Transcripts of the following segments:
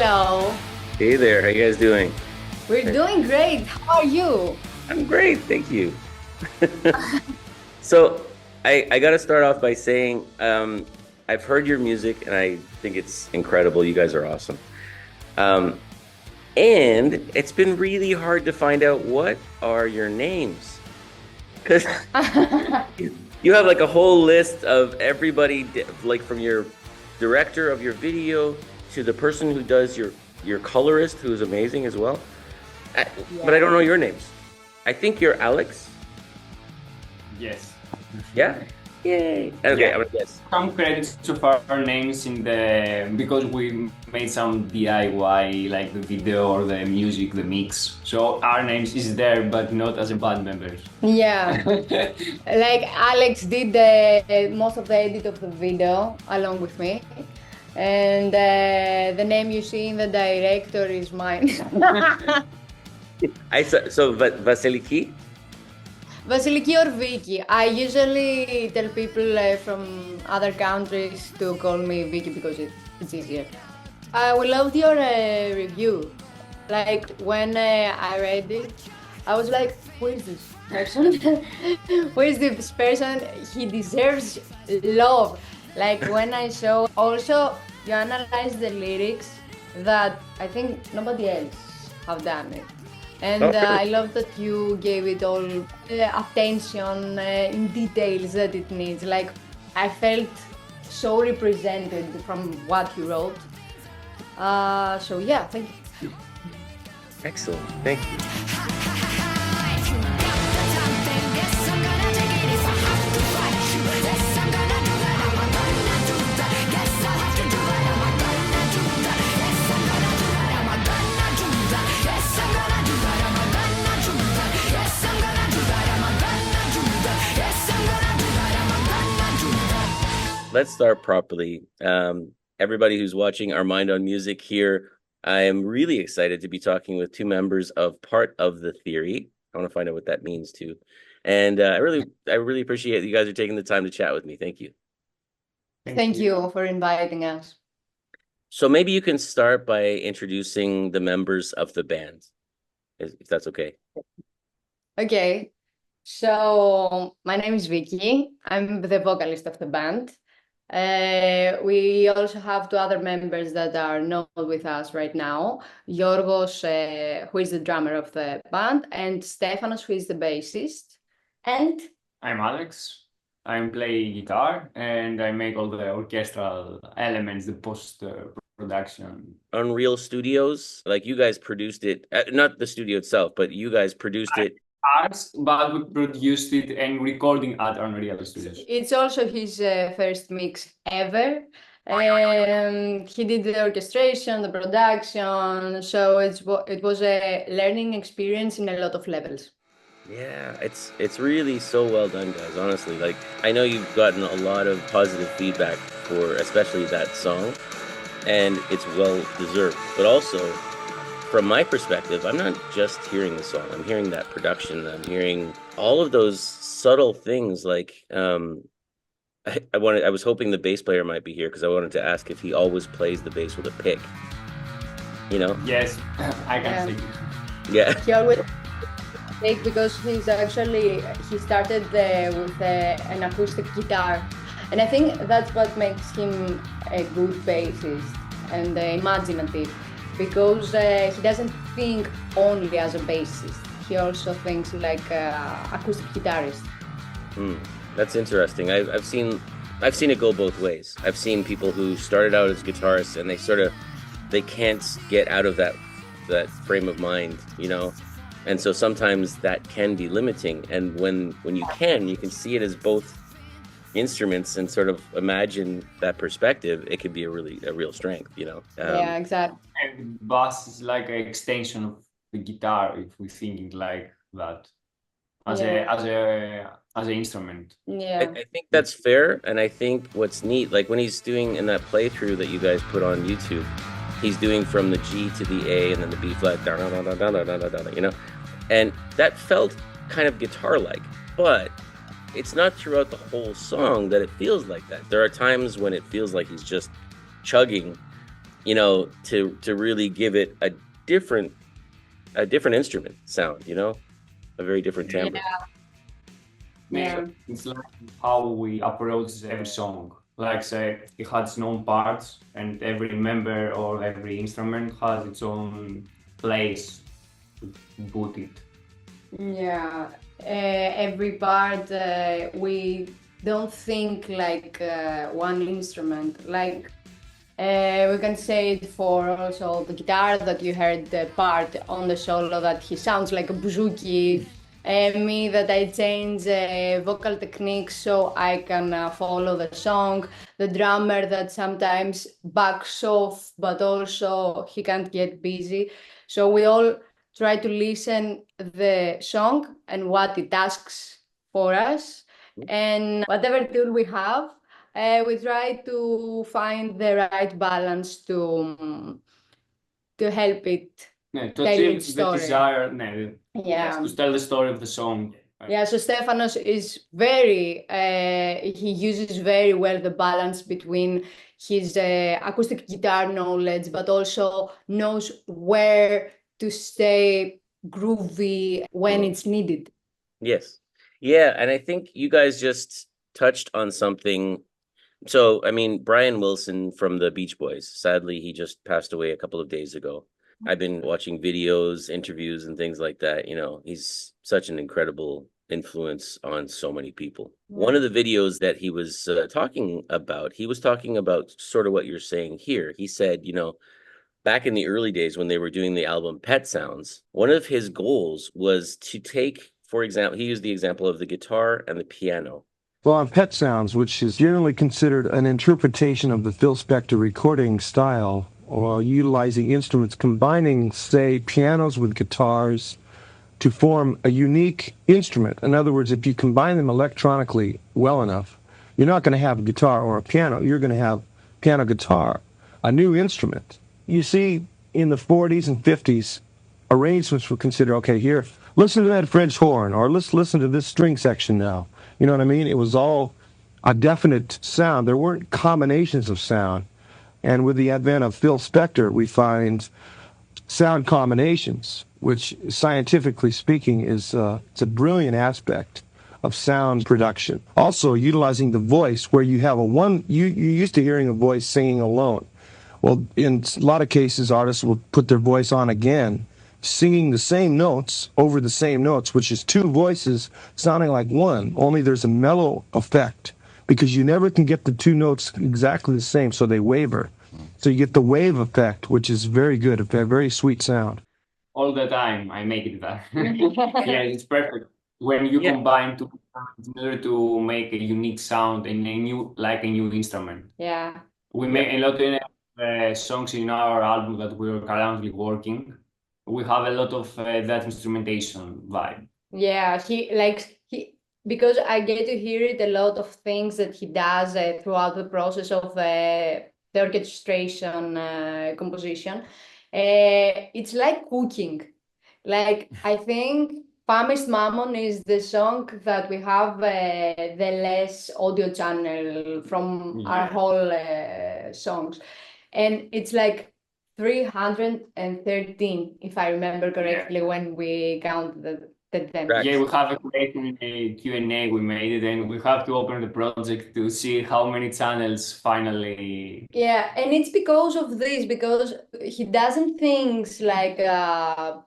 Hello. Hey there, how you guys doing? We're doing great. How are you? I'm great, thank you. So I got to start off by saying I've heard your music and I think it's incredible. You guys are awesome. Um, and it's been really hard to find out what are your names because you have like a whole list of everybody, like from your director of your video to the person who does your colorist, who is amazing as well. But I don't know your names. I think you're Alex. Yes. Yeah. Yay. Okay, Yeah. I'm gonna guess. Some credits of our names in the because we made some DIY like the video or the music, the mix. So our names is there, but not as a band members. Yeah. Like Alex did the most of the edit of the video along with me. And the name you see in the director is mine. Vasiliki. Vasiliki or Vicky. I usually tell people from other countries to call me Vicky because it's easier. We loved your review. Like when I read it, I was like, who is this person? Who is this person? He deserves love. Like when I saw, also you analyze the lyrics that I think nobody else have done it. And I love that you gave it all attention in details that it needs. Like I felt so represented from what you wrote. So yeah, thank you. Excellent, thank you. Let's start properly. Everybody who's watching Our Mind on Music here, I am really excited to be talking with two members of Part of the Theory. I want to find out what that means too. And I really appreciate you guys are taking the time to chat with me. Thank you. Thank you for inviting us. So maybe you can start by introducing the members of the band, if that's okay. Okay. So my name is Vicky. I'm the vocalist of the band. We also have two other members that are not with us right now. Yorgos, who is the drummer of the band, and Stefanos, who is the bassist. And I'm Alex. I play guitar and I make all the orchestral elements, the post production. Unreal Studios, like you guys produced it, not the studio itself, but you guys produced it. Us, but we produced it and recording at Unreal Studios. It's also his first mix ever. He did the orchestration, the production, so it was a learning experience in a lot of levels. Yeah, it's really so well done, guys, honestly. Like, I know you've gotten a lot of positive feedback for especially that song, and it's well deserved. But also, from my perspective, I'm not just hearing the song. I'm hearing that production. I'm hearing all of those subtle things. Like, I was hoping the bass player might be here because I wanted to ask if he always plays the bass with a pick. You know? Yes, I can see. Yeah. He always pick because he started with an acoustic guitar, and I think that's what makes him a good bassist and imaginative. Because he doesn't think only as a bassist. He also thinks like acoustic guitarist. That's interesting. I've seen it go both ways. I've seen people who started out as guitarists and they can't get out of that frame of mind, you know? And so sometimes that can be limiting. And when you can see it as both instruments and sort of imagine that perspective, it could be a real strength, you know? Yeah, exactly. And bass is like an extension of the guitar if we think like that as an instrument. Yeah, I think that's fair. And I think what's neat, like when he's doing in that playthrough that you guys put on YouTube, he's doing from the G to the A and then the B flat, you know? And that felt kind of guitar-like, but it's not throughout the whole song that it feels like that. There are times when it feels like he's just chugging, to really give it a different instrument sound, a very different timbre. Yeah. It's like how we approach every song. Like say, it has its own parts, and every member or every instrument has its own place to put it. Yeah, every part we don't think like one instrument. Like we can say it for also the guitar that you heard the part on the solo that he sounds like a bouzouki. Me that I change vocal techniques so I can follow the song. The drummer that sometimes backs off, but also he can't get busy. So we all try to listen the song and what it asks for us, and whatever tool we have, we try to find the right balance to help it To tell achieve its the story. desire, Yeah. to tell the story of the song. Yeah, so Stefanos is very, he uses very well the balance between his acoustic guitar knowledge, but also knows where to stay groovy when it's needed. Yes. Yeah, and I think you guys just touched on something. So, I mean, Brian Wilson from the Beach Boys, sadly, he just passed away a couple of days ago. I've been watching videos, interviews, and things like that. He's such an incredible influence on so many people. One of the videos that he was talking about sort of what you're saying here. He said, back in the early days when they were doing the album Pet Sounds, one of his goals was to take, for example, he used the example of the guitar and the piano. Well, on Pet Sounds, which is generally considered an interpretation of the Phil Spector recording style, or utilizing instruments, combining, say, pianos with guitars to form a unique instrument. In other words, if you combine them electronically well enough, you're not going to have a guitar or a piano. You're going to have piano guitar, a new instrument. You see, in the 40s and 50s, arrangements were considered, okay, here, listen to that French horn, or let's listen to this string section now. You know what I mean? It was all a definite sound. There weren't combinations of sound. And with the advent of Phil Spector, we find sound combinations, which scientifically speaking is it's a brilliant aspect of sound production. Also utilizing the voice where you have you're used to hearing a voice singing alone. Well, in a lot of cases, artists will put their voice on again, singing the same notes over the same notes, which is two voices sounding like one, only there's a mellow effect because you never can get the two notes exactly the same, so they waver. So you get the wave effect, which is very good, a very sweet sound. All the time, I make it that. Yeah, it's perfect. When you combine two sounds in order to make a unique sound and a new instrument. Yeah. We make a lot of songs in our album that we're currently working. We have a lot of that instrumentation vibe. Yeah, because I get to hear it a lot of things that he does throughout the process of the orchestration composition. It's like cooking. Like I think Famished Mammon is the song that we have the less audio channel from our whole songs, and it's like 313, if I remember correctly, when we count them. Yeah, we have a question in a Q&A we made it, and we have to open the project to see how many channels finally. Yeah, and it's because of this, because he doesn't things like a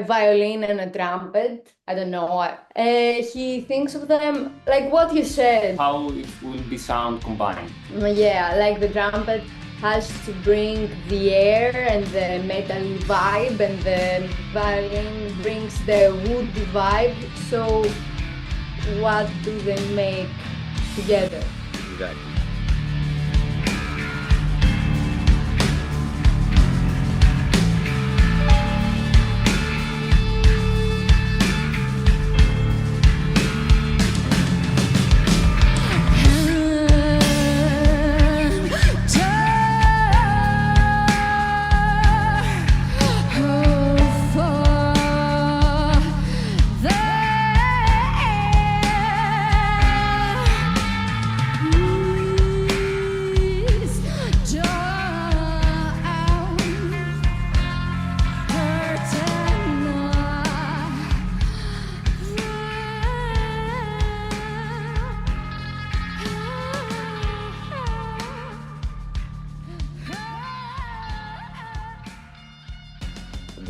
violin and a trumpet. I don't know. He thinks of them like what you said. How it will be sound combined. Yeah, like the trumpet has to bring the air and the metal vibe, and the violin brings the woody vibe. So what do they make together? Exactly.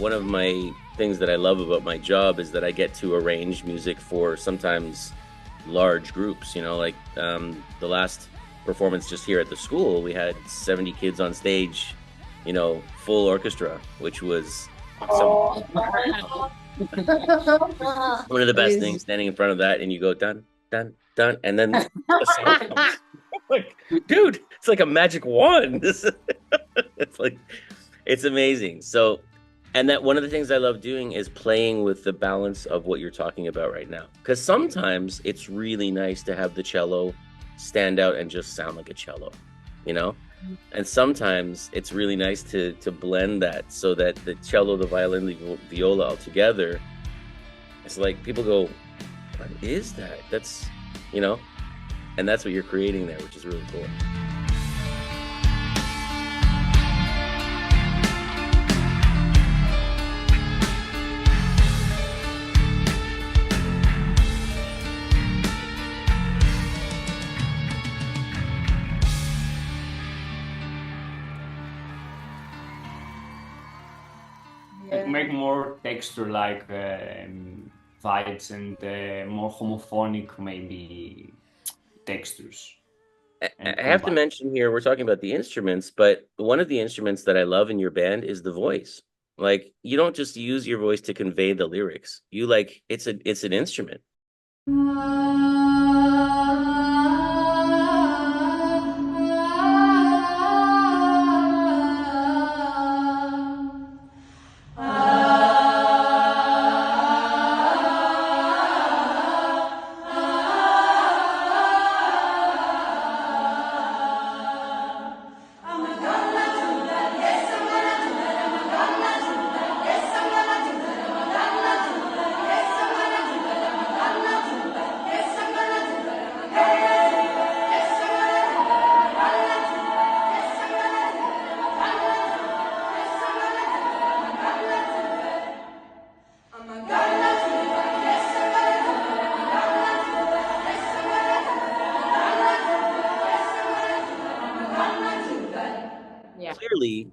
one of my things that I love about my job is that I get to arrange music for sometimes large groups, like the last performance just here at the school, we had 70 kids on stage, full orchestra, which was one of the best things, standing in front of that and you go dun, dun, dun, and then the song comes. Like, dude, it's like a magic wand. It's amazing. So, and that one of the things I love doing is playing with the balance of what you're talking about right now. Because sometimes it's really nice to have the cello stand out and just sound like a cello, And sometimes it's really nice to blend that so that the cello, the violin, the viola all together, it's like people go, what is that? That's, and that's what you're creating there, which is really cool. Make more texture like vibes and more homophonic maybe textures. I have to mention here, we're talking about the instruments, but one of the instruments that I love in your band is the voice. Like, you don't just use your voice to convey the lyrics. It's an instrument. Clearly,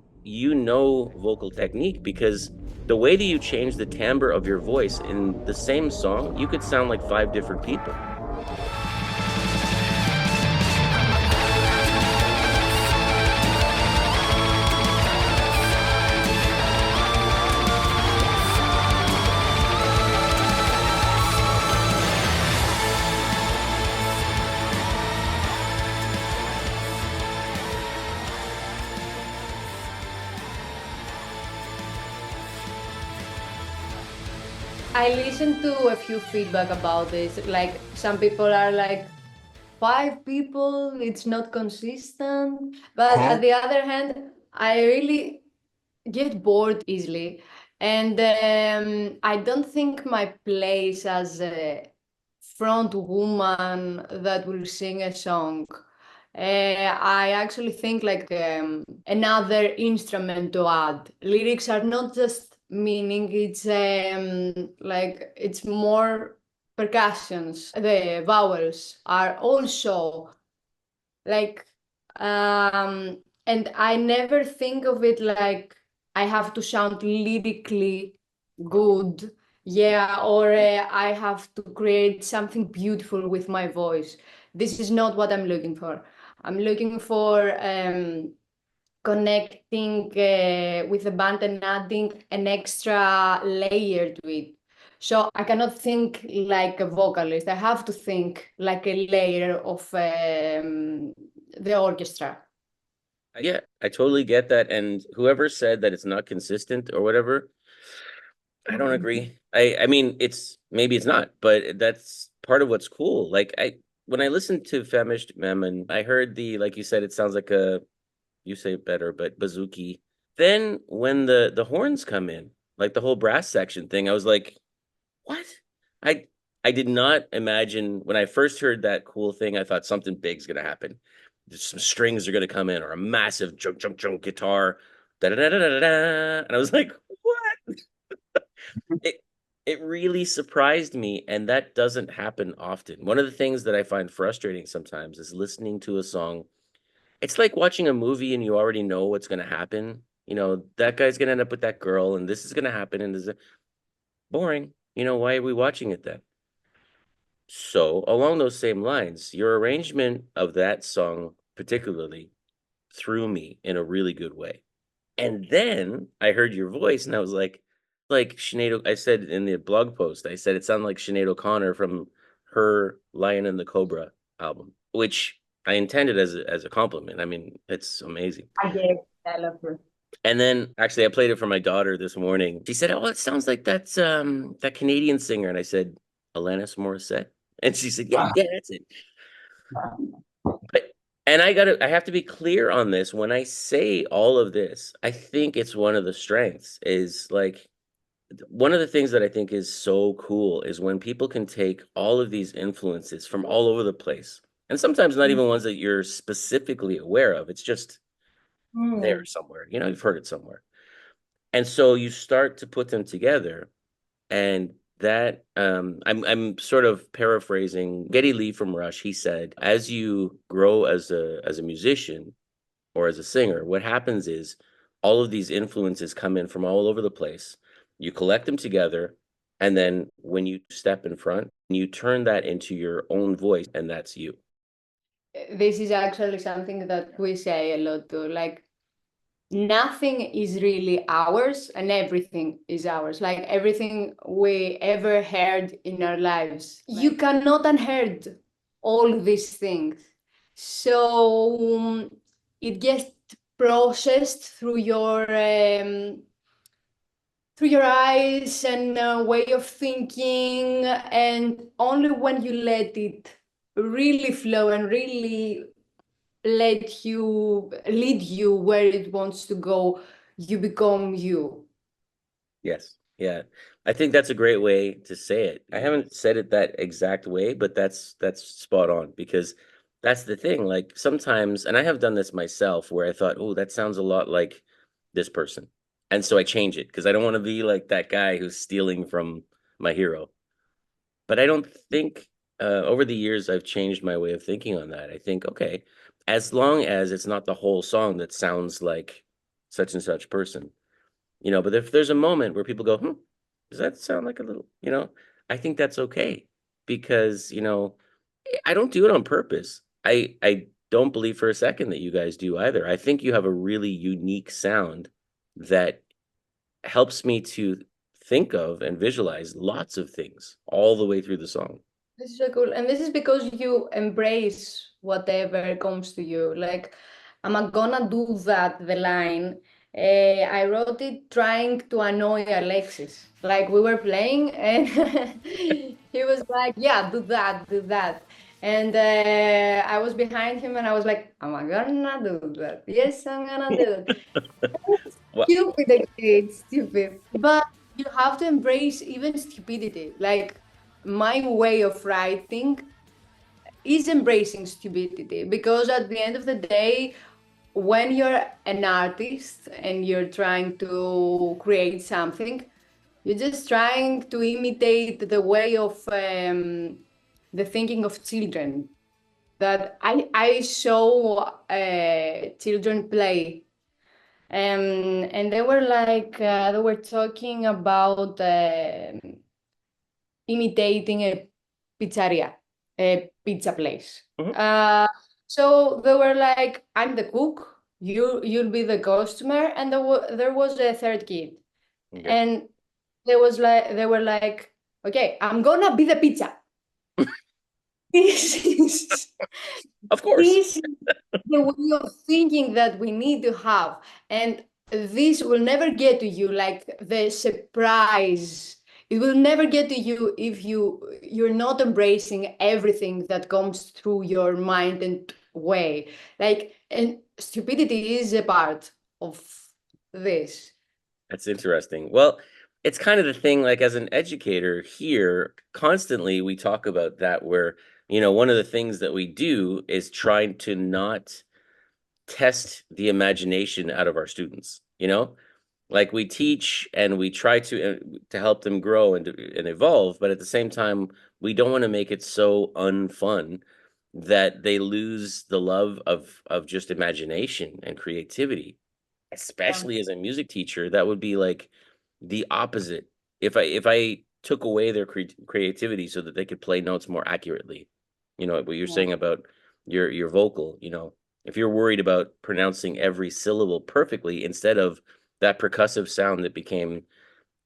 vocal technique, because the way that you change the timbre of your voice in the same song, you could sound like 5 different people. I listened to a few feedback about this. Like, some people are like, 5 people, it's not consistent. But at the other hand, I really get bored easily. And I don't think my place as a front woman that will sing a song. I actually think like another instrument to add. Lyrics are not just meaning, it's like it's more percussions. The vowels are also like, and I never think of it like I have to sound lyrically good, or I have to create something beautiful with my voice. This is not what I'm looking for. I'm looking for connecting with the band and adding an extra layer to it. So I cannot think like a vocalist. I have to think like a layer of the orchestra. Yeah, I totally get that. And whoever said that it's not consistent or whatever, I don't agree. I mean, maybe it's not, but that's part of what's cool. Like, when I listened to Famished Mammon, I heard like you said, it sounds like you say it better, but bazooki. Then when the horns come in, like the whole brass section thing, I was like, what? I did not imagine when I first heard that cool thing, I thought something big's gonna happen. Some strings are gonna come in, or a massive junk junk junk guitar, da da da da da da. And I was like, what? It really surprised me, and that doesn't happen often. One of the things that I find frustrating sometimes is listening to a song. It's like watching a movie and you already know what's going to happen, that guy's gonna end up with that girl, and this is gonna happen, and this is boring. Why are we watching it then? So along those same lines, your arrangement of that song particularly threw me in a really good way. And then I heard your voice, and I was like Sinead. I said in the blog post, I said it sounded like Sinead O'Connor from her Lion and the Cobra album, which I intended as a compliment. I mean, it's amazing. I get it. I love her. And then actually I played it for my daughter this morning. She said, "Oh, it sounds like that's that Canadian singer." And I said, "Alanis Morissette." And she said, "Yeah, that's it." But and I have to be clear on this. When I say all of this, I think it's one of the strengths is like one of the things that I think is so cool is when people can take all of these influences from all over the place. And sometimes not even ones that you're specifically aware of. It's just there somewhere. You've heard it somewhere. And so you start to put them together, and that I'm sort of paraphrasing Geddy Lee from Rush. He said, as you grow as a musician or as a singer, what happens is all of these influences come in from all over the place. You collect them together, and then when you step in front, you turn that into your own voice, and that's you. This is actually something that we say a lot too. Like, nothing is really ours and everything is ours. Like, everything we ever heard in our lives, you cannot unheard all these things. So it gets processed through your eyes and way of thinking, and only when you let it really flow and really let you lead you where it wants to go, you become you. Yes. Yeah. I think that's a great way to say it. I haven't said it that exact way, but that's spot on, because that's the thing. Like sometimes, and I have done this myself where I thought, oh, that sounds a lot like this person. And so I change it because I don't want to be like that guy who's stealing from my hero. But I don't think over the years I've changed my way of thinking on that. I think, okay, as long as it's not the whole song that sounds like such and such person, but if there's a moment where people go, does that sound like a little, I think that's okay, because, I don't do it on purpose. I don't believe for a second that you guys do either. I think you have a really unique sound that helps me to think of and visualize lots of things all the way through the song. This is so cool. And this is because you embrace whatever comes to you. Like, I'm gonna do that, the line. I wrote it trying to annoy Alexis. Like, we were playing and he was like, yeah, do that, do that. And I was behind him and I was like, am I gonna do that? Yes, I'm gonna do it. Well, Stupid, actually, it's stupid. But you have to embrace even stupidity. Like, my way of writing is embracing stupidity, because at the end of the day, when you're an artist and you're trying to create something, you're just trying to imitate the way of the thinking of children. That I saw children play, and they were like they were talking about imitating a pizzeria, a pizza place. So they were like, I'm the cook, you'll be the customer, and there was a third kid. okay. And they were like, okay, I'm gonna be the pizza. This is Of course. this is the way of thinking that we need to have. And this will never get to you, like the surprise. It will never get to you if you're not embracing everything that comes through your mind and way. Like, and stupidity is a part of this. That's interesting. Well, it's kind of the thing, like as an educator here, constantly we talk about that where, one of the things that we do is trying to not test the imagination out of our students, like we teach and we try to help them grow and evolve, but at the same time, we don't want to make it so unfun that they lose the love of just imagination and creativity. especially as a music teacher, that would be like the opposite. If I took away their creativity so that they could play notes more accurately, what you're saying about your vocal, if you're worried about pronouncing every syllable perfectly instead of that percussive sound that became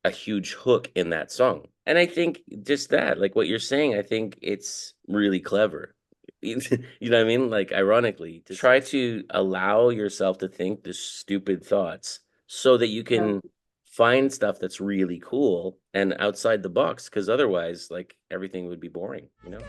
a huge hook in that song. And I think just that, like what you're saying, I think it's really clever. You know what I mean? Like, ironically, to try to allow yourself to think the stupid thoughts so that you can find stuff that's really cool and outside the box, because otherwise, like, everything would be boring, 100%.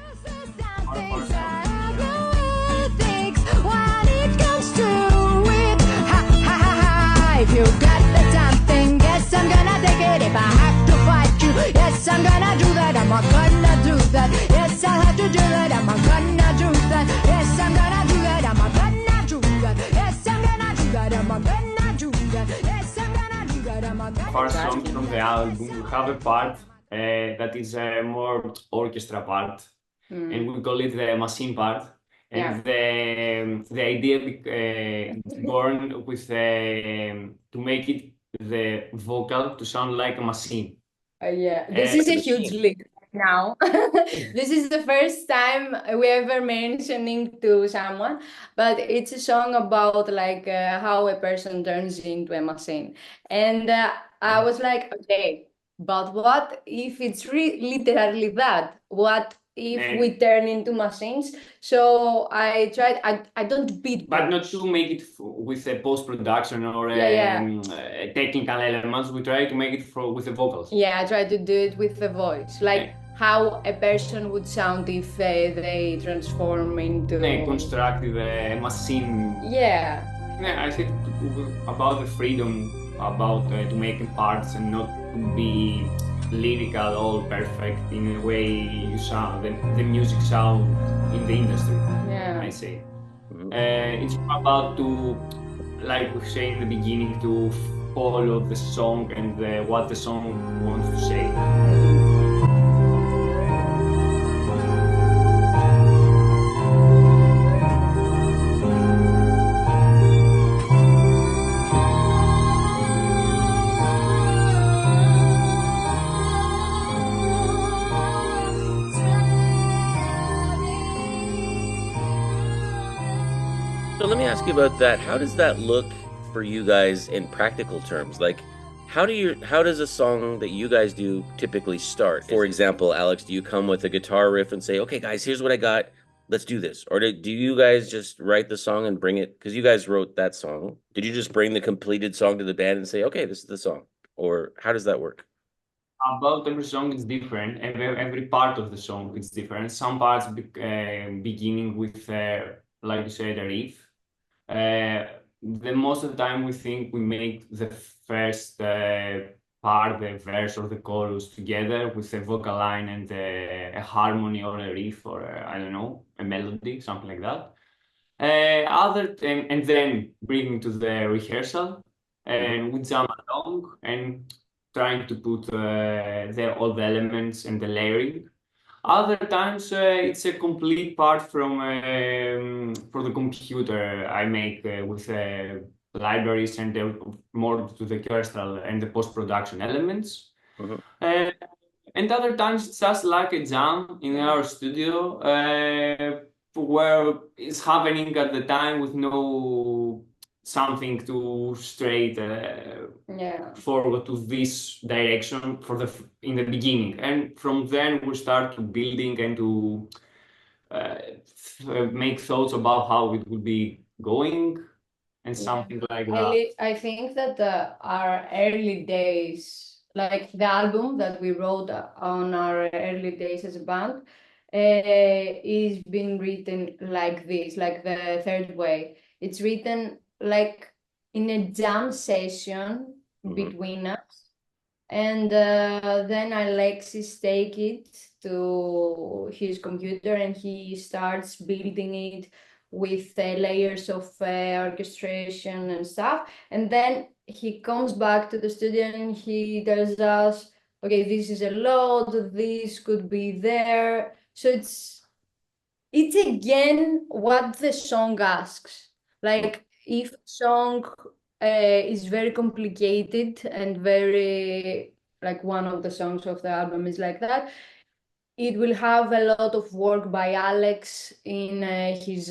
If you got the something, yes, I'm gonna take it. If I have to fight you, yes, I'm gonna do that. I'm gonna do that. Yes, I'll have to do that. I'm gonna do that. Yes, I'm gonna do that. I'm gonna do that. Yes, I'm gonna do that. I'm gonna do that. Yes, I'm gonna do that. I'm gonna. First song from the album, we have a part that is a more orchestra part, and we call it the machine part. And the idea is born with to make it the vocal to sound like a machine. This is a huge leap now. This is the first time we ever mentioning to someone, but it's a song about like how a person turns into a machine. And I was like, okay, but what if it's literally that? What if we turn into machines? So I tried, I don't beat, but not to make it with a post-production or technical elements. We try to make it with the vocals. Yeah, I try to do it with the voice, like how a person would sound if they transform into a constructive machine. Yeah, I think about the freedom, about to make parts and not to be lyrical, all perfect in the way you sound, the music sound in the industry. Yeah, I say. It's about to, like we say in the beginning, to follow the song and what the song wants to say. So let me ask you about that. How does that look for you guys in practical terms? Like, how does a song that you guys do typically start? For example, Alex, do you come with a guitar riff and say, okay, guys, here's what I got. Let's do this. Or do you guys just write the song and bring it? Because you guys wrote that song. Did you just bring the completed song to the band and say, okay, this is the song? Or how does that work? About every song is different. Every part of the song is different. Some parts beginning with, like you said, a riff. The most of the time we think we make the first part, the verse or the chorus together with a vocal line and a harmony or a riff or I don't know, a melody, something like that. And then bringing to the rehearsal and we jam along and trying to put all the elements and the layering. Other times it's a complete part from for the computer I make with libraries and more to the orchestral and the post-production elements. And other times it's just like a jam in our studio where it's happening at the time with no something to straight forward to this direction in the beginning, and from then we start to building and to make thoughts about how it would be going and something like that. I think that our early days, like the album that we wrote on our early days as a band, is been written like this, like the third way. It's written like in a jam session between us, and then Alexis take it to his computer and he starts building it with layers of orchestration and stuff, and then he comes back to the studio and he tells us, okay, this is a load, this could be there. So it's again what the song asks. Like if song is very complicated and very, like, one of the songs of the album is like that. It will have a lot of work by Alex in his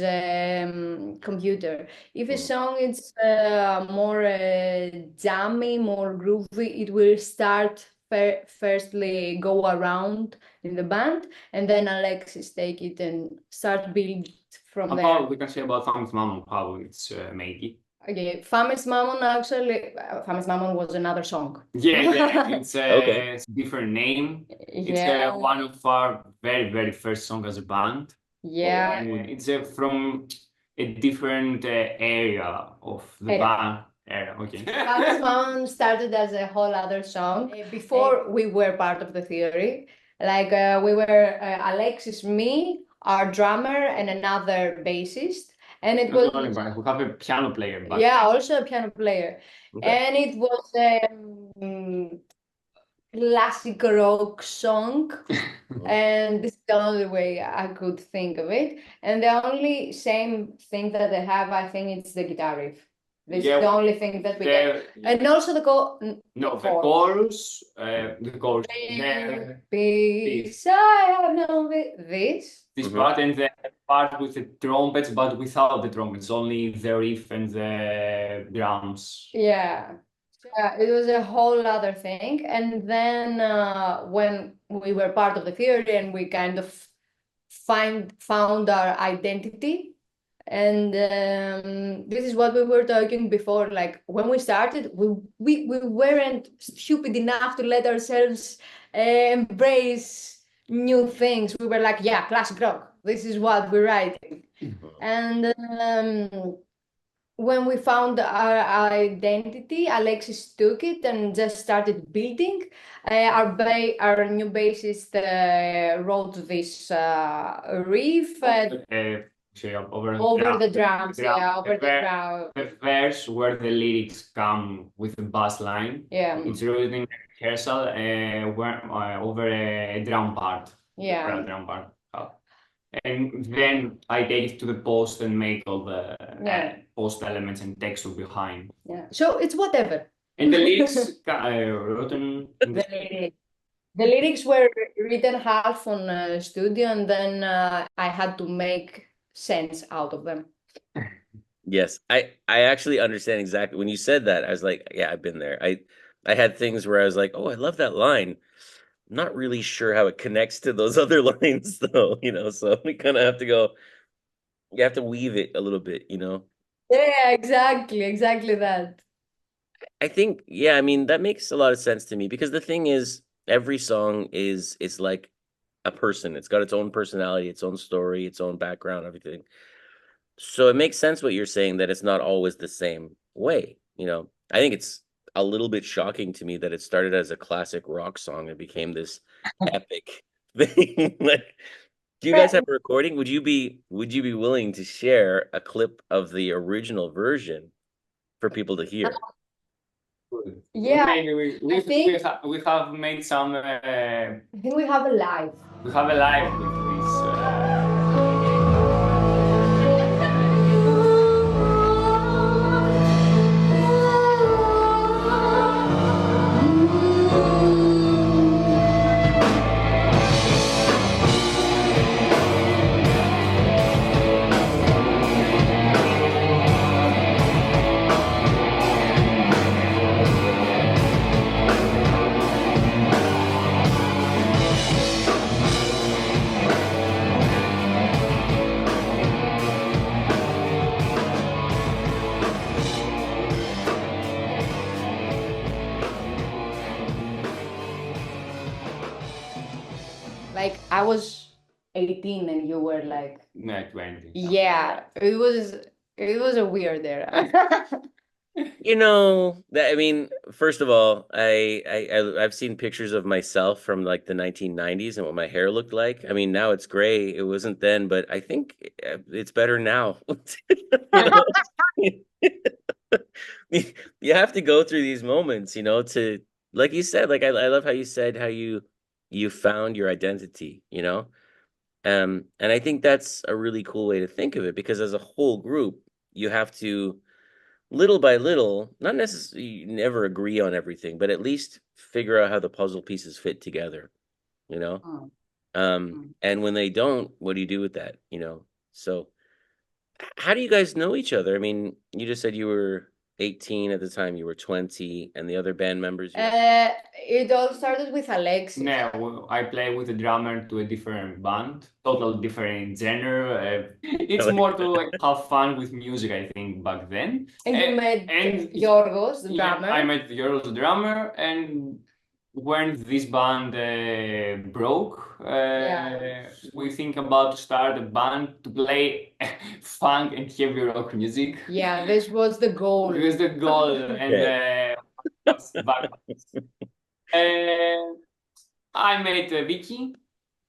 computer. If a song is more jammy, more groovy, it will start firstly go around in the band, and then Alexis take it and start build from there. How we can say about Famished Mammon, how it's made. Okay, Famished Mammon actually, Famished Mammon was another song. Yeah, it's a Okay. different name. It's Yeah, one of our very, very first song as a band. yeah. And it's from a different area of the Era. band. Era, okay. Famished Mammon started as a whole other song. Before we were part of the theory, like we were Alexis, me, our drummer, and another bassist. And it was, Not only band, we have a piano player, but yeah, also a piano player. Okay. And it was a classic rock song. And this is the only way I could think of it. And the only same thing that they have, I think, it's the guitar riff. This Yeah, is the only thing that we get. And also the chorus, the chorus, peace, I have no this. this Mhm. part and the part with the trumpets, but without the trumpets, only the riff and the drums. Yeah. Yeah, it was a whole other thing. And then when we were part of the theory and we kind of found our identity. And this is what we were talking before. Like when we started, we weren't stupid enough to let ourselves embrace new things. We were like, yeah, classic rock. This is what we're writing. And when we found our identity, Alexis took it and just started building. Our new bassist wrote this riff over the drums, yeah, over the drum. The verse where the lyrics come with the bass line. Yeah, It's written in rehearsal over a drum part. yeah. The drum part. And then I take it to the post and make all the post elements and texture behind. Yeah. So it's whatever. And the lyrics written in the lyrics were written half on studio, and then I had to make sense out of them. Yes, I actually understand exactly when you said that. I was like, yeah, I've been there. I had things where I was like, oh, I love that line. I'm not really sure how it connects to those other lines though, so we kind of have to go, you have to weave it a little bit, Yeah, exactly that. I think, yeah, I mean, that makes a lot of sense to me because the thing is, every song is like a person. It's got its own personality, its own story, its own background, everything. So it makes sense what you're saying, that it's not always the same way. I think it's a little bit shocking to me that it started as a classic rock song and became this epic thing. Like, do you guys have a recording? Would you be willing to share a clip of the original version for people to hear? Yeah, maybe we have made some. I think we have a live. We have a live with this. Like I was 18 and you were like 20. Yeah, it was a weird era. I mean, first of all, I've seen pictures of myself from like the 1990s and what my hair looked like. I mean, now it's gray. It wasn't then, but I think it's better now. You have to go through these moments, to, like you said, like I love how you said how you found your identity, and I think that's a really cool way to think of it, because as a whole group, you have to little by little, not necessarily you never agree on everything, but at least figure out how the puzzle pieces fit together, you know? And when they don't, what do you do with that, you know? So how do you guys know each other? I mean, you just said you were 18 at the time, you were 20, and the other band members, It all started with Alexis. Yeah, well, I play with a drummer to a different band, total different genre. It's more to like have fun with music, I think, back then. And you met and Yorgos, the yeah, drummer. I met Yorgos, the drummer, and when this band broke, we think about to start a band to play funk and heavy rock music. Yeah, this was the goal. It was the goal, and back. I met Vicky.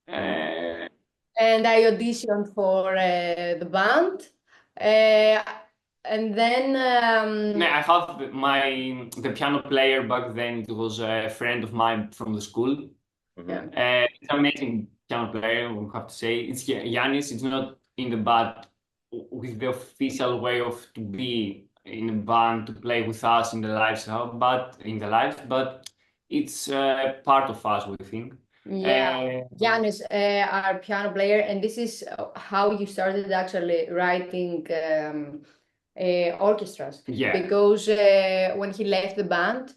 And I auditioned for the band. And then I have the piano player back then. It was a friend of mine from the school. It's an amazing piano player. We have to say it's Yanis. It's not in the band with the official way of to be in a band to play with us in the lives, but it's part of us, we think. yeah, Giannis, our piano player, and this is how you started actually writing orchestras. Yeah. Because when he left the band,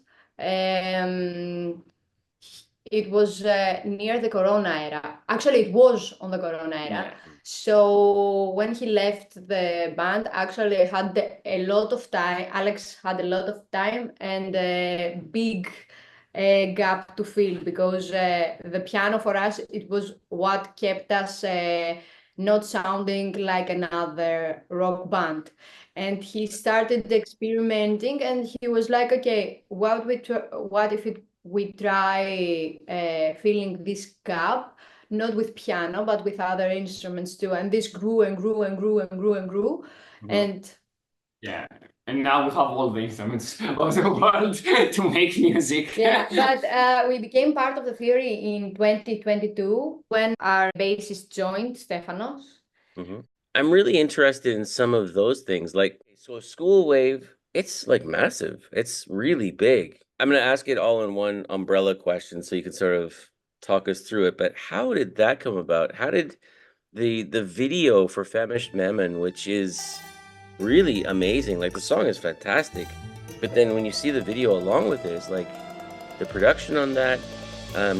it was near the Corona era. Actually, it was on the Corona era. Yeah. So when he left the band, actually had a lot of time. Alex had a lot of time and a big gap to fill, because the piano for us, it was what kept us not sounding like another rock band. And he started experimenting, and he was like, okay, what if we try filling this gap, not with piano, but with other instruments too. And this grew and grew and grew and grew and grew. And yeah, and now we have all the instruments of the world to make music. Yeah, but we became part of the theory in 2022 when our bassist joined, Stefanos. I'm really interested in some of those things. Like, so Schoolwave, it's like massive. It's really big. I'm going to ask it all in one umbrella question so you can sort of talk us through it. But how did that come about? How did the video for Famished Mammon, which is really amazing, like the song is fantastic, but then when you see the video along with it, it's like the production on that,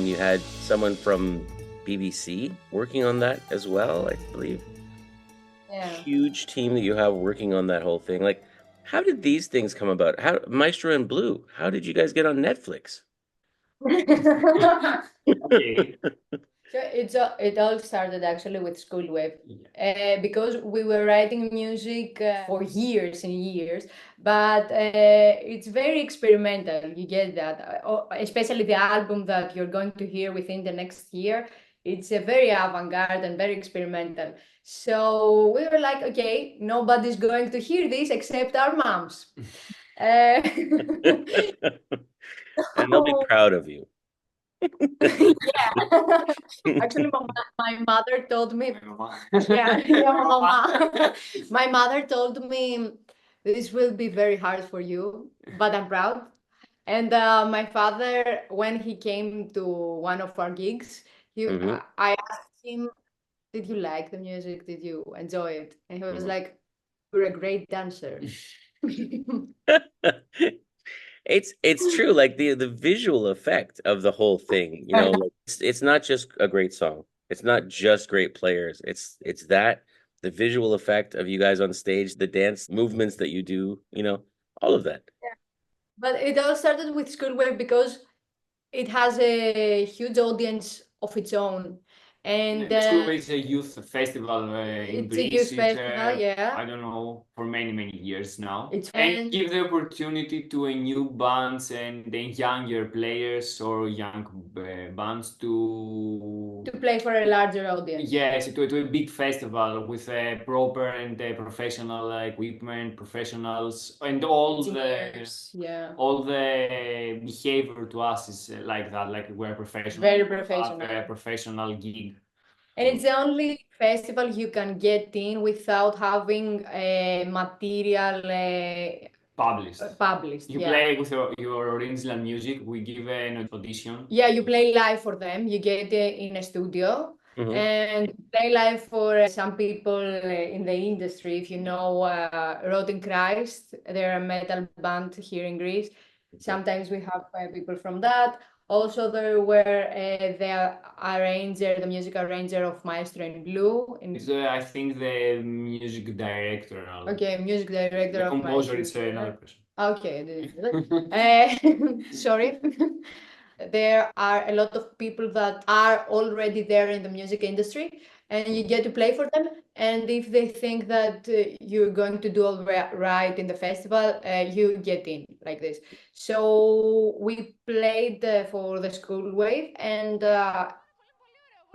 you had someone from BBC working on that as well, I believe. Yeah. Huge team that you have working on that whole thing. Like, how did these things come about? How Maestro and Blue, how did you guys get on Netflix? Okay. So it all started actually with Schoolwave, because we were writing music for years and years, but it's very experimental. You get that, especially the album that you're going to hear within the next year. It's a very avant-garde and very experimental. So we were like, okay, nobody's going to hear this except our moms. And they'll be proud of you. Yeah. Actually, my mother told me, my mother told me, this will be very hard for you, but I'm proud. And my father, when he came to one of our gigs, I asked him, did you like the music? Did you enjoy it? And he was like, you're a great dancer. It's true, like the visual effect of the whole thing, you know, like, it's not just a great song, it's not just great players, it's that the visual effect of you guys on stage, the dance movements that you do, you know, all of that. Yeah. But it all started with Schoolwave because it has a huge audience of its own. And Schoolwave is a youth festival in it's Greece. A youth festival, yeah. I don't know, for many years now. And give the opportunity to a new bands and the younger players or young bands to play for a larger audience. Yes, to a big festival with a proper and professional equipment, professionals, and all the behavior to us is like that, like we're professional. Very professional. A professional gig. And it's the only festival you can get in without having a material Published. Published. You Yeah. play with your original music. We give an audition. Yeah, you play live for them. You get in a studio and play live for some people in the industry. If you know Rotten Christ, they're a metal band here in Greece. Sometimes we have people from that. Also, there were the music arranger of Maestro in Blue. It's, I think the music director. Okay, music director The of composer Maestro. is another person. Okay, sorry. There are a lot of people that are already there in the music industry, and you get to play for them. And if they think that you're going to do all right in the festival, you get in like this. So we played for the Schoolwave, and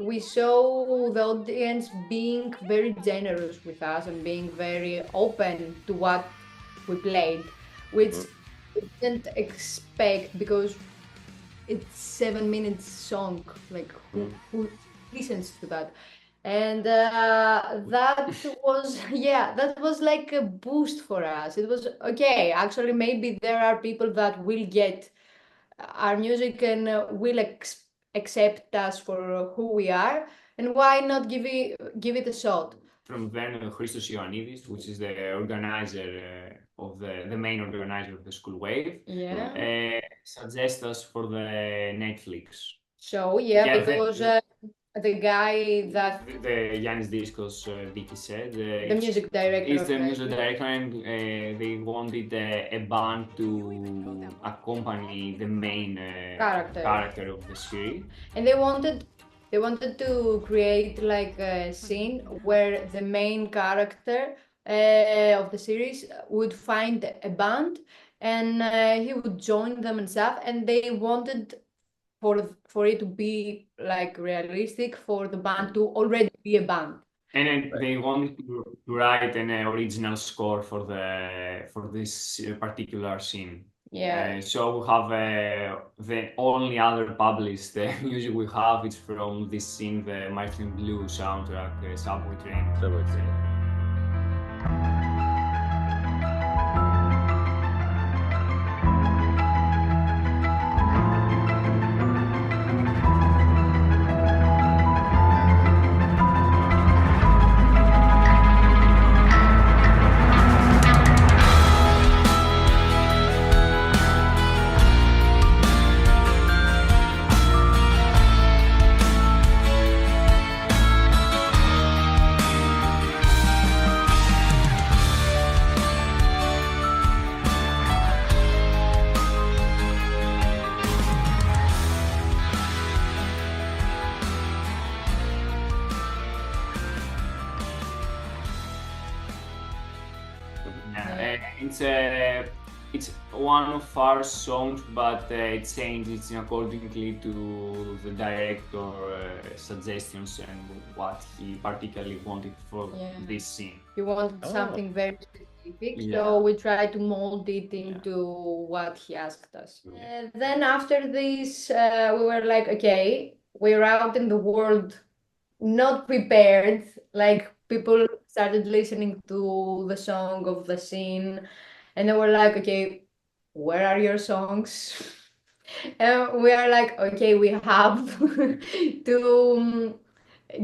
we saw the audience being very generous with us and being very open to what we played, which we didn't expect because it's 7 minutes song. Like who listens to that? And that was that was like a boost for us. It was okay. Actually, maybe there are people that will get our music and will accept us for who we are, and why not give it a shot? From then, Christos Ioannidis, which is the organizer of the main organizer of the Schoolwave, suggest us for the Netflix. So because the guy that the Yannis Discos Vicky said the music director is the music director, and they wanted a band to accompany the main character of the series, and they wanted to create like a scene where the main character of the series would find a band and he would join them and stuff, and they wanted for it to be like realistic, for the band to already be a band. And then they wanted to write an original score for this particular scene. Yeah. So we have the only other published music we have is from this scene, the Maestro in Blue soundtrack, Subway Train. Subway Train. It's one of our songs, but it changes accordingly to the director suggestions and what he particularly wanted for this scene. He wanted something very specific, so we tried to mold it into what he asked us. Then after this, we were like, okay, we're out in the world, not prepared. Like people started listening to the song of the scene, and they were like, okay, where are your songs? And we are like, okay, we have to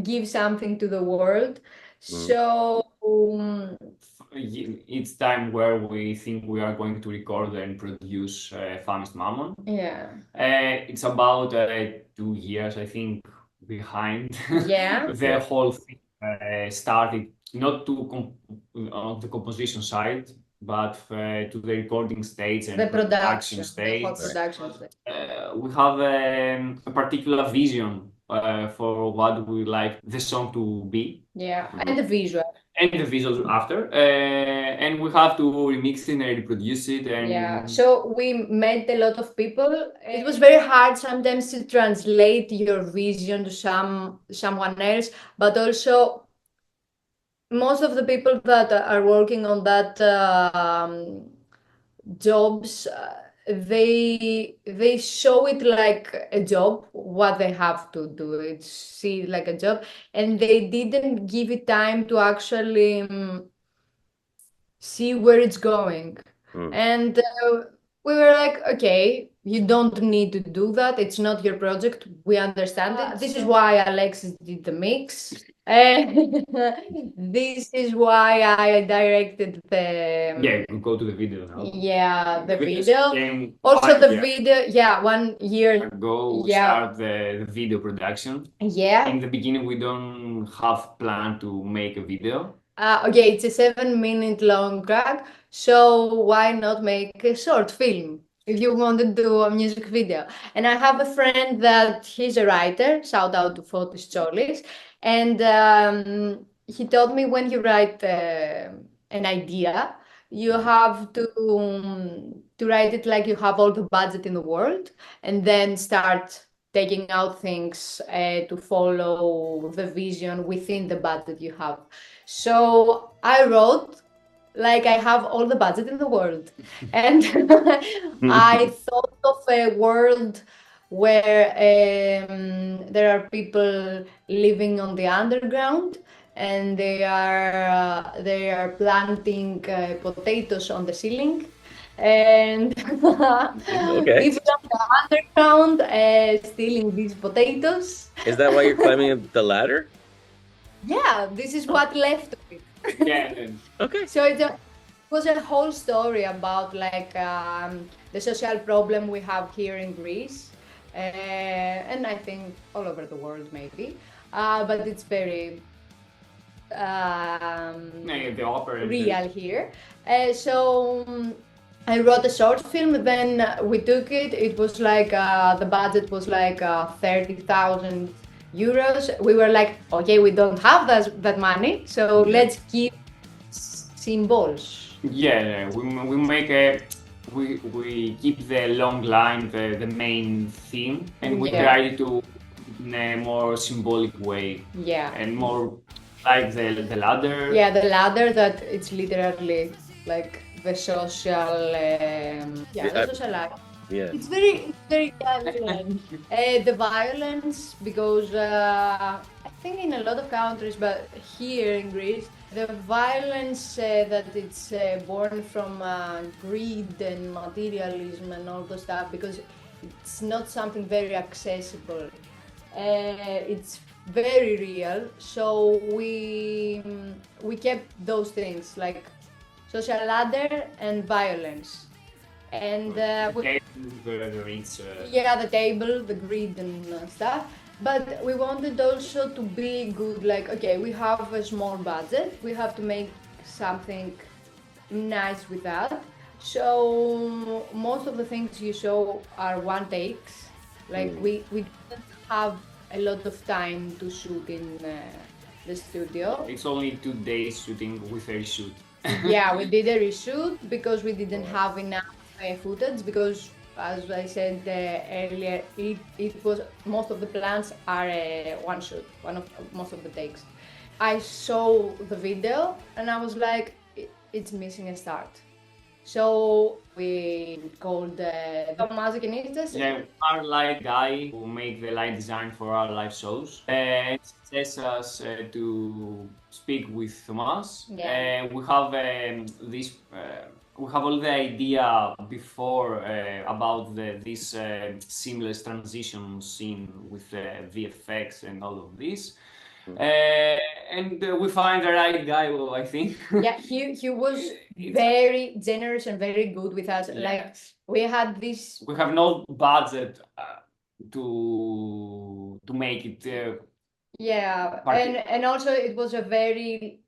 give something to the world. So it's time where we think we are going to record and produce Famished Mammon. Yeah. It's about 2 years, I think, behind. Yeah. The whole thing started not on the composition side, but to the recording stage and the production stage. The production stage. We have a particular vision for what we like the song to be. Yeah, and the visual. And the visuals after. And we have to remix it and reproduce it. And yeah, so we met a lot of people. It was very hard sometimes to translate your vision to someone else, but also most of the people that are working on that jobs, they show it like a job, what they have to do. It's see like a job, and they didn't give it time to actually see where it's going. Mm. And we were like, okay, you don't need to do that. It's not your project. We understand it. This is why Alexis did the mix. This is why I directed the Yeah, we go to the video now. the Videos video. came Also 1 the year video, 1 year ago, we start the video production. Yeah. In the beginning, we don't have plan to make a video. Okay, it's a 7-minute long track, so why not make a short film if you want to do a music video? And I have a friend that he's a writer, shout out to Fotis Cholis, and he told me when you write an idea, you have to write it like you have all the budget in the world, and then start taking out things to follow the vision within the budget you have. So I wrote like I have all the budget in the world. And I thought of a world where there are people living on the underground and they are planting potatoes on the ceiling. And Okay. people on the underground stealing these potatoes. Is that why you're climbing up the ladder? Yeah, this is what left of it. Yeah. Okay. So it was a whole story about like the social problem we have here in Greece, and I think all over the world maybe, but it's very The opera. real here. So I wrote a short film. Then we took it. It was like the budget was like 30,000 euros. We were like, okay, we don't have that money, so let's keep symbols. Yeah, we make we keep the long line, the main theme, and we Yeah. try to in a more symbolic way Yeah. and more like the ladder. Yeah, the ladder that it's literally like the social, the social act. Yeah. It's very violent. The violence, because I think in a lot of countries, but here in Greece, the violence that it's born from greed and materialism and all those stuff, because it's not something very accessible. It's very real. So we kept those things like social ladder and violence. And the rich. the table, the grid and stuff. But we wanted also to be good, like, okay, we have a small budget, we have to make something nice with that. So most of the things you show are one takes. Like we didn't have a lot of time to shoot in the studio. It's only 2 days shooting with a reshoot. Yeah, we did a reshoot because we didn't have enough footage, because as I said earlier, it was most of the plans are one shoot, most of the takes. I saw the video and I was like, it's missing a start. So we called the Magic Initiatives. Yeah, our light guy who make the light design for our live shows and suggests us to speak with Thomas. Yeah. We have this. We have all the idea before about this seamless transition scene with VFX and all of this. And we find the right guy, well, I think. Yeah, he was very generous and very good with us. Yeah. Like we had this. We have no budget to make it. Yeah, Party. and also it was a very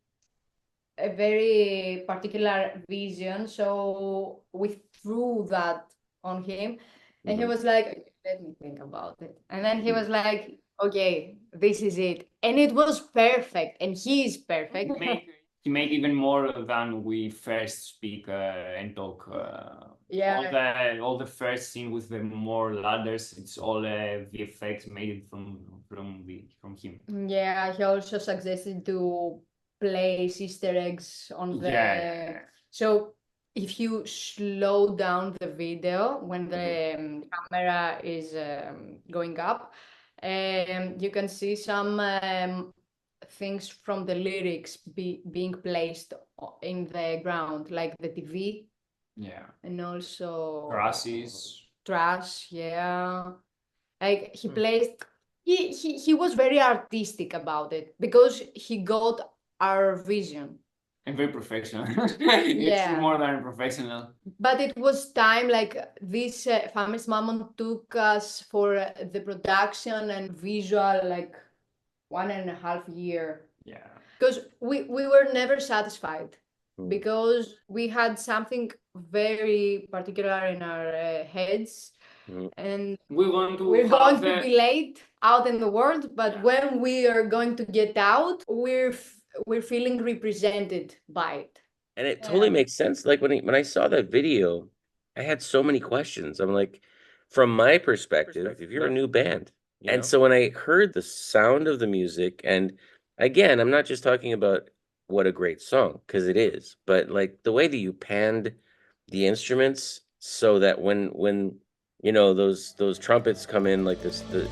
particular vision. So we threw that on him, and he was like, "Okay, let me think about it." And then he was like, "Okay, this is it," and it was perfect, and he is perfect. He make even more than we first speak and talk. Yeah. All the first scene with the more ladders, it's all VFX made from him. Yeah, he also suggested to place Easter eggs on the. Yeah. So if you slow down the video when the camera is going up, you can see some things from the lyrics being placed in the ground, like the TV Yeah. and also Grasses. trash. Yeah, like he plays. He was very artistic about it because he got our vision. And very professional. It's Yeah. more than professional. But it was time, like this Famished Mammon took us for the production and visual, like 1.5 year. Yeah. Because we were never satisfied Mm. because we had something very particular in our heads. Mm. And We want to we're going have to be late out in the world, but Yeah. when we are going to get out, we're feeling represented by it. And it totally Yeah. makes sense. Like when I saw that video, I had so many questions. I'm like, from my perspective, if you're a new band, and so when I heard the sound of the music, and again, I'm not just talking about what a great song, because it is, but like the way that you panned the instruments so that when you know those trumpets come in, like the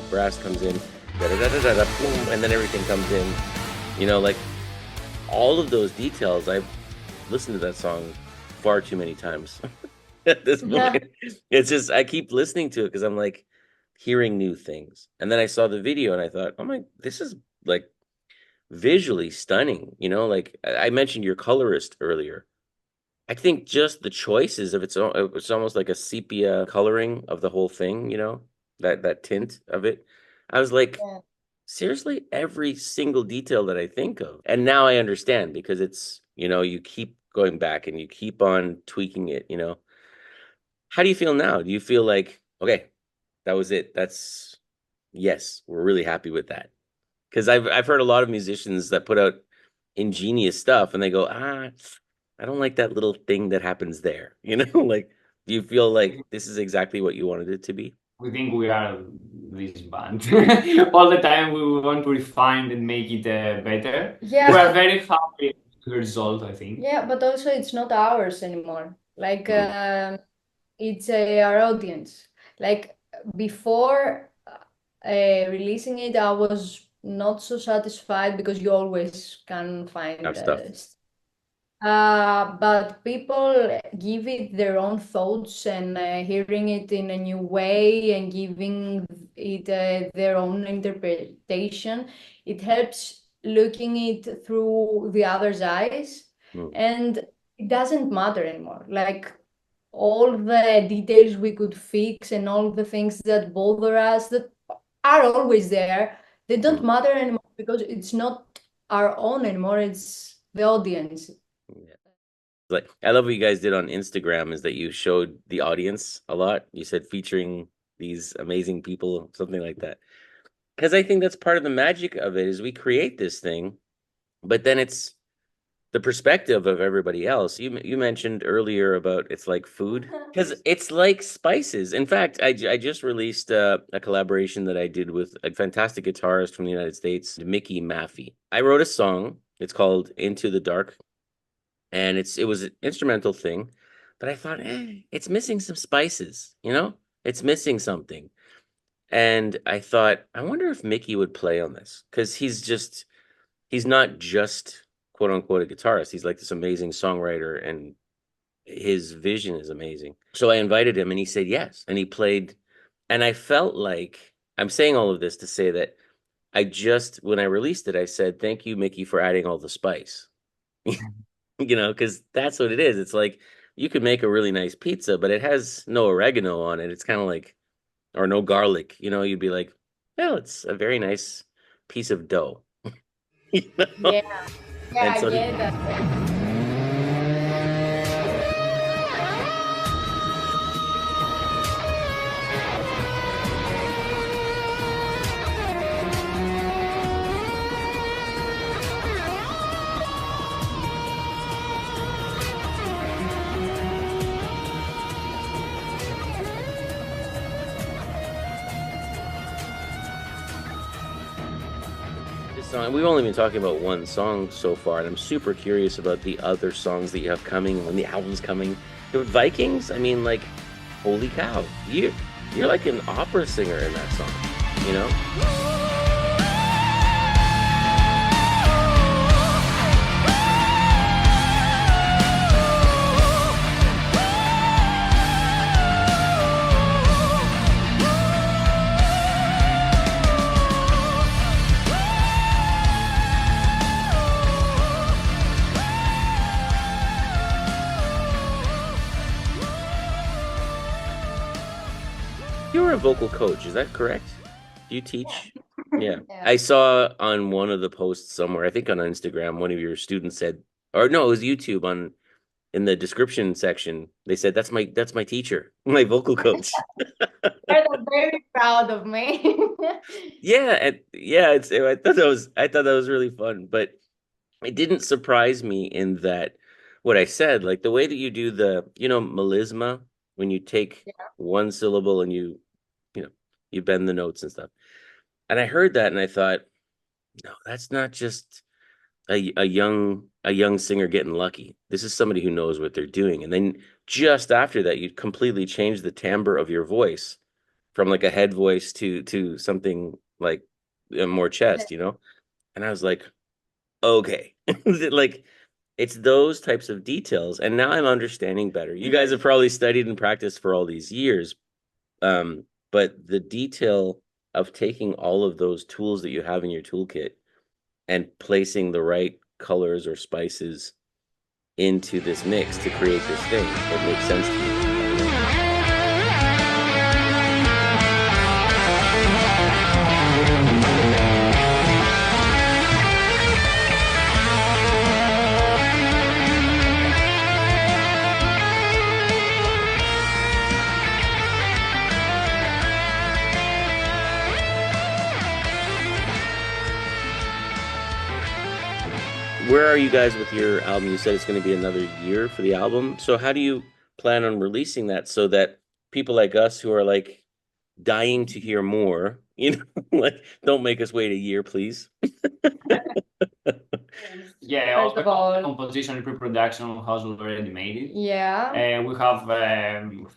brass comes in, da da da da da, boom, and then everything comes in, you know, like all of those details. I've listened to that song far too many times at this point. It's just I keep listening to it because I'm like hearing new things. And then I saw the video and I thought, oh my, this is like visually stunning. You know, like I mentioned your colorist earlier. I think just the choices of it's almost like a sepia coloring of the whole thing, you know, that tint of it. I was like, Yeah. seriously, every single detail that I think of. And now I understand because it's, you know, you keep going back and you keep on tweaking it, you know. How do you feel now? Do you feel like, okay, that was it? That's yes, we're really happy with that. Because I've heard a lot of musicians that put out ingenious stuff and they go, I don't like that little thing that happens there. You know, like, do you feel like this is exactly what you wanted it to be? We think we are this band. All the time we want to refine and make it better. Yeah. We are very happy with the result, I think. Yeah, but also it's not ours anymore. Like Mm. it's our audience. Like before releasing it, I was not so satisfied because you always can find Have stuff. but people give it their own thoughts and hearing it in a new way and giving it their own interpretation. It helps looking it through the other's eyes, Mm. and it doesn't matter anymore. Like all the details we could fix and all the things that bother us that are always there, they don't Mm. matter anymore because it's not our own anymore, it's the audience. Yeah. Like I love what you guys did on Instagram is that you showed the audience a lot. You said featuring these amazing people, something like that. Because I think that's part of the magic of it is we create this thing, but then it's the perspective of everybody else. You mentioned earlier about it's like food because it's like spices. In fact, I just released a collaboration that I did with a fantastic guitarist from the United States, Mickey Maffei. I wrote a song. It's called Into the Dark. And it was an instrumental thing, but I thought, it's missing some spices, you know? It's missing something. And I thought, I wonder if Mickey would play on this because he's not just quote unquote a guitarist. He's like this amazing songwriter and his vision is amazing. So I invited him and he said yes. And he played. And I felt like I'm saying all of this to say that when I released it, I said, thank you, Mickey, for adding all the spice. You know, because that's what it is. It's like you could make a really nice pizza, but it has no oregano on it. It's kind of like, or no garlic. You know, you'd be like, well, it's a very nice piece of dough. You know? Yeah, And so I get that. this song, we've only been talking about one song so far, and I'm super curious about the other songs that you have coming when the album's coming. The Vikings, I mean, like, holy cow, you're like an opera singer in that song, you know? vocal coach, is that correct? Do you teach? Yeah. Yeah. I saw on one of the posts somewhere, I think on Instagram, one of your students said, or no, it was YouTube in the description section, they said, that's my teacher, my vocal coach. They're very proud of me. Yeah, and yeah, I thought that was really fun, but it didn't surprise me in that what I said, like the way that you do the, melisma, when you take one syllable and you bend the notes and stuff. And I heard that and I thought, no, that's not just a young singer getting lucky. This is somebody who knows what they're doing. And then just after that, you completely change the timbre of your voice from like a head voice to something like more chest, And I was like, okay. Like it's those types of details. And now I'm understanding better. You guys have probably studied and practiced for all these years. But the detail of taking all of those tools that you have in your toolkit and placing the right colors or spices into this mix to create this thing that makes sense to me. Where are you guys with your album? You said it's going to be another year for the album. So how do you plan on releasing that so that people like us who are like dying to hear more, like don't make us wait a year, please. Yeah, First of all, composition and pre-production has already made it. yeah. We have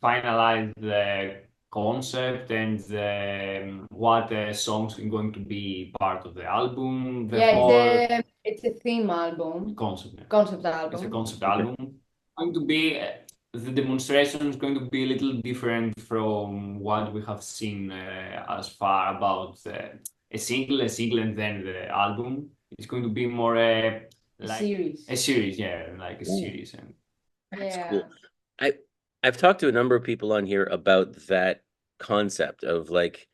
finalized the concept and what songs are going to be part of the album. The whole It's a theme album. concept. Concept It's a album. concept album. Going to be the demonstration is going to be a little different from what we have seen as far about a single, and then the album. It's going to be more like Series. a series, yeah, like a series. And That's Yeah. cool. I've talked to a number of people on here about that concept of like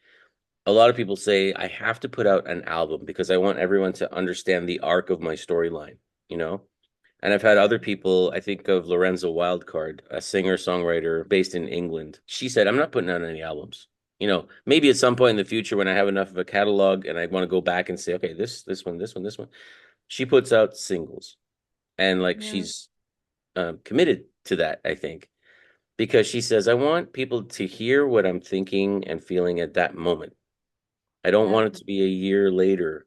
a lot of people say I have to put out an album because I want everyone to understand the arc of my storyline, And I've had other people, I think of Lorenzo Wildcard, a singer-songwriter based in England. She said, I'm not putting out any albums. Maybe at some point in the future when I have enough of a catalog and I want to go back and say, okay, this one, this one, this one. She puts out singles. And like she's committed to that, I think, because she says, I want people to hear what I'm thinking and feeling at that moment. I don't want it to be a year later,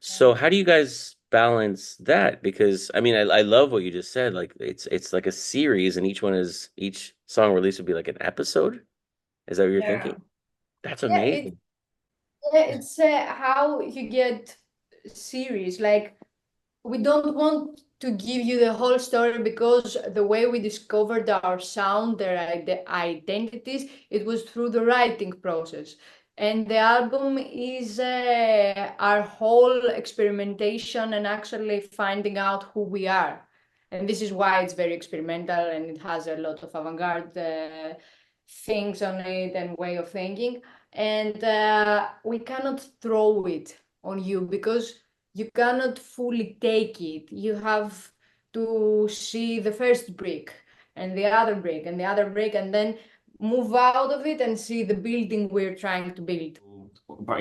So how do you guys balance that? Because I mean, I love what you just said. Like it's like a series, and each song release would be like an episode. Is that what you're thinking? That's amazing. It's how you get series. Like we don't want to give you the whole story because the way we discovered our sound, the identities, it was through the writing process. And the album is our whole experimentation and actually finding out who we are. And this is why it's very experimental and it has a lot of avant-garde things on it and way of thinking. And we cannot throw it on you because you cannot fully take it. You have to see the first brick and the other brick and the other brick and then move out of it and see the building we're trying to build.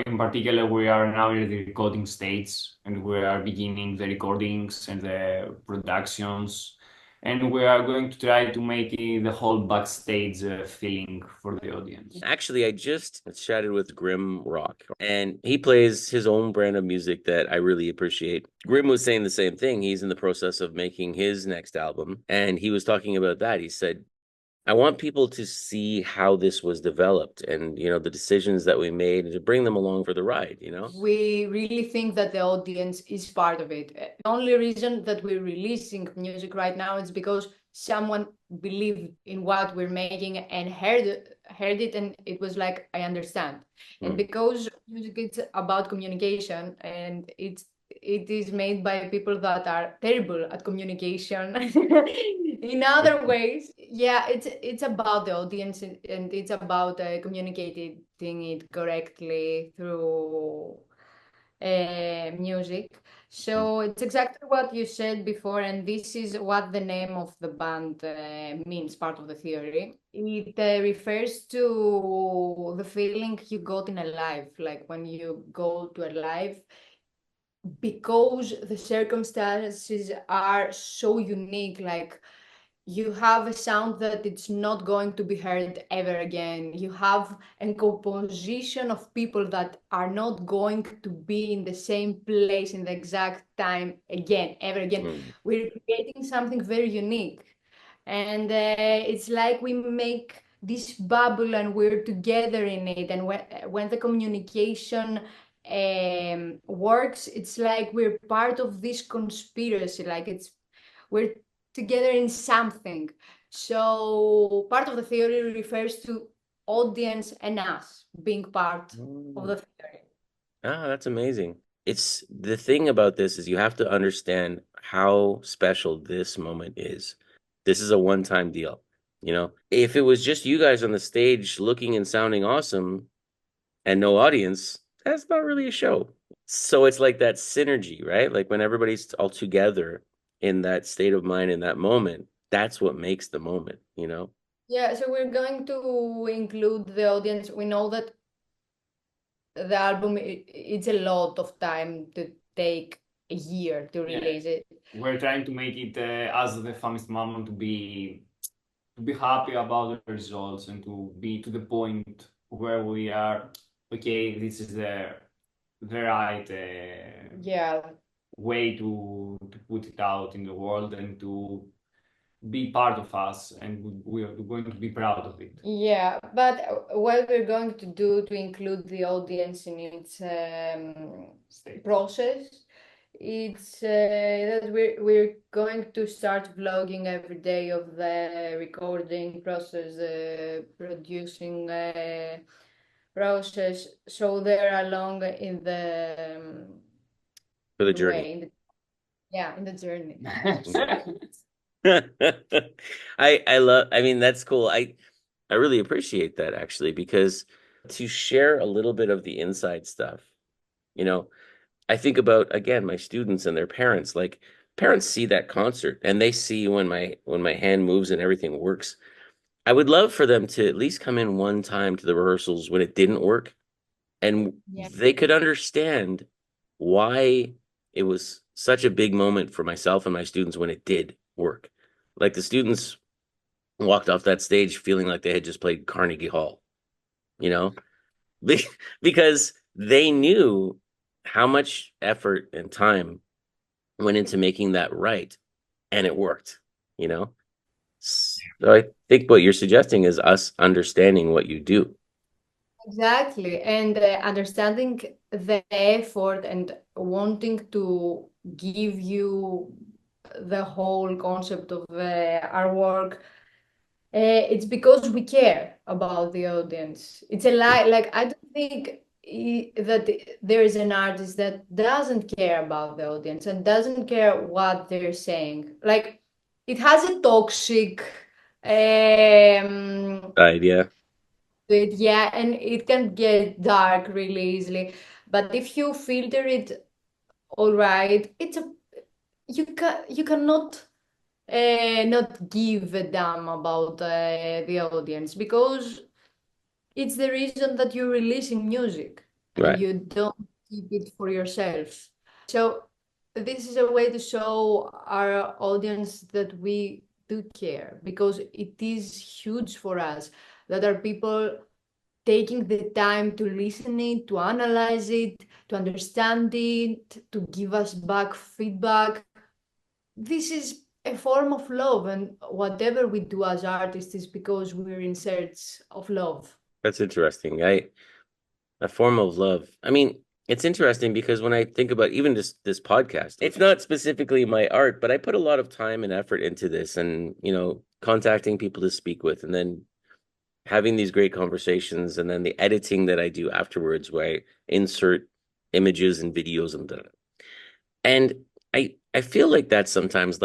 In particular, we are now in the recording stage and we are beginning the recordings and the productions. And we are going to try to make the whole backstage feeling for the audience. Actually, I just chatted with GrimRock, and he plays his own brand of music that I really appreciate. Grim was saying the same thing. He's in the process of making his next album, and he was talking about that. He said, I want people to see how this was developed and, the decisions that we made and to bring them along for the ride, We really think that the audience is part of it. The only reason that we're releasing music right now is because someone believed in what we're making and heard it and it was like, I understand. And because music is about communication and it is made by people that are terrible at communication In other ways, yeah, it's about the audience and it's about communicating it correctly through music. So it's exactly what you said before, and this is what the name of the band means, part of the theory. It refers to the feeling you got in a life, like when you go to a live, because the circumstances are so unique, like you have a sound that it's not going to be heard ever again. You have a composition of people that are not going to be in the same place in the exact time again, ever again. Mm. We're creating something very unique. And it's like we make this bubble and we're together in it. And when the communication works, it's like we're part of this conspiracy. Like we're together in something. So part of the theory refers to audience and us being part of the theory. Ah, that's amazing. It's the thing about this is you have to understand how special this moment is. This is a one-time deal. You know, if it was just you guys on the stage looking and sounding awesome and no audience, that's not really a show. So it's like that synergy, right? Like when everybody's all together in that state of mind in that moment, that's what makes the moment, you know? Yeah, so we're going to include the audience. We know that the album, it's a lot of time to take a year to Yeah. release it. We're trying to make it as the Famished Mammon to be happy about the results and to be to the point where we are. Okay, this is the right Yeah. way to put it out in the world and to be part of us, and we are going to be proud of it. Yeah, but what we're going to do to include the audience in its process, it's that we're going to start vlogging every day of the recording process, producing process, so they're along in the For the journey. way, in the journey. I mean, that's cool. I really appreciate that actually, because to share a little bit of the inside stuff, you know, I think about again my students and their parents. Like parents see that concert and they see when my hand moves and everything works. I would love for them to at least come in one time to the rehearsals when it didn't work and they could understand why it was such a big moment for myself and my students when it did work. Like the students walked off that stage feeling like they had just played Carnegie Hall, you know, because they knew how much effort and time went into making that right, and it worked, you know. So I think what you're suggesting is us understanding what you do. Exactly, and understanding the effort and wanting to give you the whole concept of our work. It's because we care about the audience. It's a lie. Like I don't think that there is an artist that doesn't care about the audience and doesn't care what they're saying. Like it has a toxic Idea. yeah, and it can get dark really easily. But if you filter it all right, you cannot not give a damn about the audience because it's the reason that you're releasing music and Right. you don't keep it for yourself. So this is a way to show our audience that we do care because it is huge for us that our people taking the time to listen it, to analyze it, to understand it, to give us back feedback. This is a form of love, and whatever we do as artists is because we're in search of love. That's interesting. A form of love. I mean, it's interesting because when I think about even this podcast, it's not specifically my art, but I put a lot of time and effort into this and, you know, contacting people to speak with and then having these great conversations and then the editing that I do afterwards where I insert images and videos and that. And I feel like that sometimes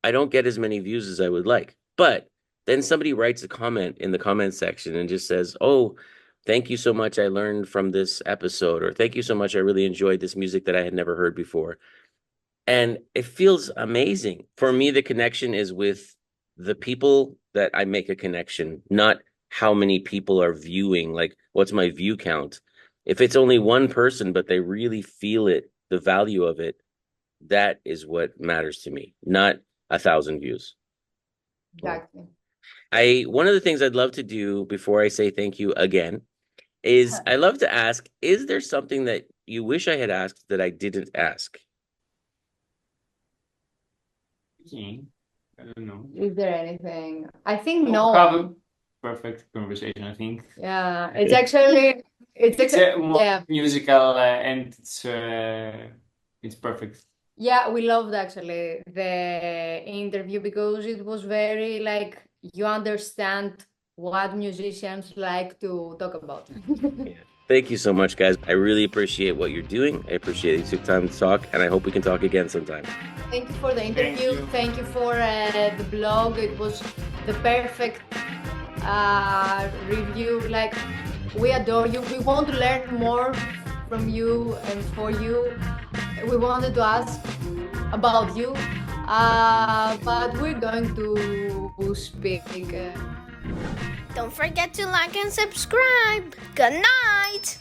I don't get as many views as I would like. But then somebody writes a comment in the comment section and just says, "Oh, thank you so much. I learned from this episode," or "Thank you so much. I really enjoyed this music that I had never heard before." And it feels amazing. For me, the connection is with the people that I make a connection, not how many people are viewing, like what's my view count. If it's only one person, but they really feel it, the value of it, that is what matters to me, not 1,000 views. Exactly. One of the things I'd love to do before I say thank you again is I love to ask, is there something that you wish I had asked that I didn't ask? I don't know. Is there anything? I think We'll have a no. perfect conversation, I think. Yeah, it's actually It's more yeah. musical and it's perfect. Yeah, we loved actually the interview because it was very like you understand what musicians like to talk about. Yeah. Thank you so much, guys. I really appreciate what you're doing. I appreciate you took time to talk, and I hope we can talk again sometime. Thank you for the interview. you. Thank you for the blog. It was the perfect review. Like, we adore you. We want to learn more from you and for you. We wanted to ask about you, but we're going to speak. Don't forget to like and subscribe. Good night.